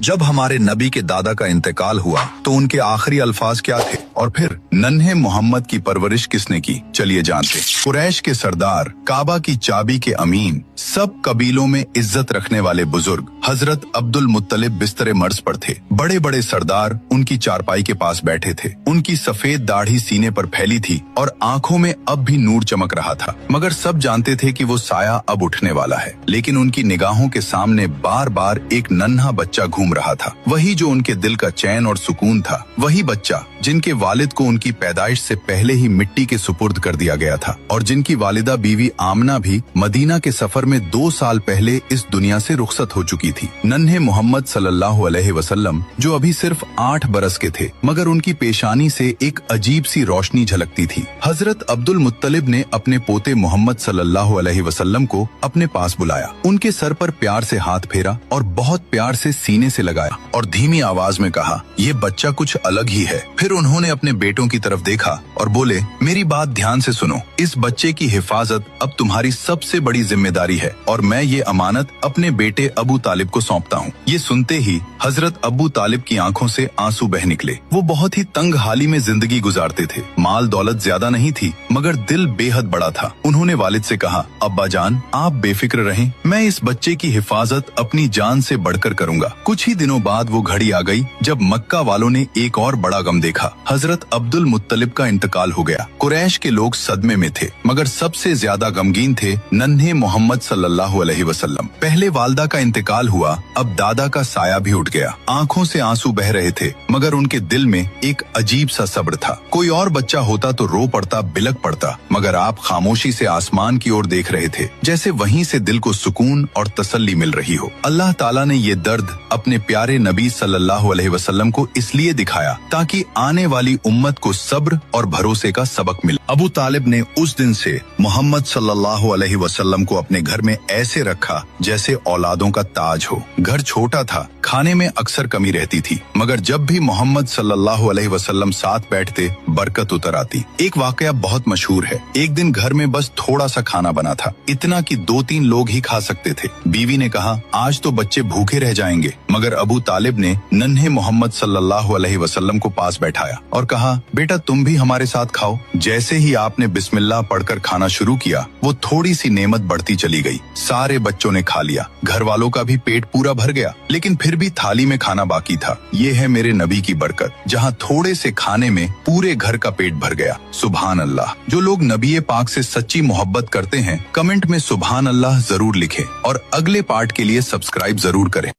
जब हमारे नबी के दादा का इंतकाल हुआ तो उनके आखिरी अल्फाज क्या थे और फिर नन्हे मोहम्मद की परवरिश किसने की, चलिए जानते। कुरैश के सरदार, काबा की चाबी के अमीन, सब कबीलों में इज्जत रखने वाले बुजुर्ग हजरत अब्दुल मुत्तलिब बिस्तरे मर्ज पर थे। बड़े बड़े सरदार उनकी चारपाई के पास बैठे थे। उनकी सफेद दाढ़ी सीने पर फैली थी और आंखों में अब भी नूर चमक रहा था, मगर सब जानते थे कि वो साया अब उठने वाला है। लेकिन उनकी निगाहों के सामने बार बार एक नन्हा बच्चा घूम रहा था, वही जो उनके दिल का चैन और सुकून था, वही बच्चा जिनके वालिद को उनकी पैदाइश से पहले ही मिट्टी के सुपुर्द कर दिया गया था और जिनकी वालिदा बीवी आमना भी मदीना के सफर में 2 साल पहले इस दुनिया से रुखसत हो चुकी थी। नन्हे मोहम्मद सल्लल्लाहु अलैहि वसल्लम जो अभी सिर्फ 8 बरस के थे, मगर उनकी पेशानी से एक अजीब सी रोशनी झलकती थी। हजरत अब्दुल मुत्तलिब ने अपने पोते मोहम्मद सल्लल्लाहु अलैहि वसल्लम को अपने पास बुलाया, उनके सर पर प्यार से हाथ फेरा और बहुत प्यार से सीने से लगाया और धीमी आवाज में कहा, ये बच्चा कुछ अलग ही है। फिर उन्होंने अपने बेटों की तरफ देखा और बोले, मेरी बात ध्यान से सुनो, इस बच्चे की हिफाजत अब तुम्हारी सबसे बड़ी जिम्मेदारी है और मैं ये अमानत अपने बेटे अबू तालिब को सौंपता हूँ। ये सुनते ही हजरत अबू तालिब की आंखों से आंसू बह निकले। वो बहुत ही तंग हाली में जिंदगी गुजारते थे, माल दौलत ज्यादा नहीं थी, मगर दिल बेहद बड़ा था। उन्होंने वालिद से कहा, अब्बा जान आप बेफिक्र रहें, मैं इस बच्चे की हिफाजत अपनी जान से बढ़कर करूंगा। कुछ ही दिनों बाद वो घड़ी आ गई जब मक्का वालों ने एक और बड़ा गम देखा। हजरत अब्दुल मुत्तलिब का इंतकाल हो गया। कुरैश के लोग सदमे में थे, मगर सबसे ज्यादा गमगीन थे नन्हे मोहम्मद सल्लल्लाहु अलैहि वसल्लम। पहले वालदा का इंतकाल हुआ, अब दादा का साया भी उठ गया। आंखों से आंसू बह रहे थे, मगर उनके दिल में एक अजीब सा सब्र था। कोई और बच्चा होता तो रो पड़ता, बिलक पड़ता, मगर आप खामोशी से आसमान की ओर देख रहे थे, जैसे वहीं से दिल को सुकून और तसल्ली मिल रही हो। अल्लाह ताला ने ये दर्द अपने प्यारे नबी सल्लल्लाहु अलैहि वसल्लम को इसलिए दिखाया ताकि आने वाली उम्मत को सब्र और भरोसे का सबक मिले। अबू तालिब ने उस दिन से मोहम्मद सल्लल्लाहु अलैहि वसल्लम को अपने घर में ऐसे रखा जैसे औलादों का ताज हो। घर छोटा था, खाने में अक्सर कमी रहती थी, मगर जब भी मोहम्मद सल्लल्लाहु अलैहि वसल्लम साथ बैठते बरकत उतर आती। एक वाकया बहुत मशहूर है। एक दिन घर में बस थोड़ा सा खाना बना था, इतना कि 2-3 लोग ही खा सकते थे। बीवी ने कहा, आज तो बच्चे भूखे रह जाएंगे, मगर अबू तालिब ने नन्हे मोहम्मद सल्लल्लाहु अलैहि वसल्लम को पास बैठाया और कहा, बेटा तुम भी हमारे साथ खाओ। जैसे ही आपने बिस्मिल्लाह पढ़कर खाना शुरू किया, वो थोड़ी सी नेमत बढ़ती चली गई। सारे बच्चों ने खा लिया, घर वालों का भी पेट पूरा भर गया, लेकिन फिर भी थाली में खाना बाकी था। ये है मेरे नबी की बरकत, जहाँ थोड़े से खाने में पूरे घर का पेट भर गया। सुभान अल्लाह। जो लोग नबी पाक से सच्ची मोहब्बत करते हैं, कमेंट में सुभान अल्लाह जरूर लिखें और अगले पार्ट के लिए सब्सक्राइब जरूर करें।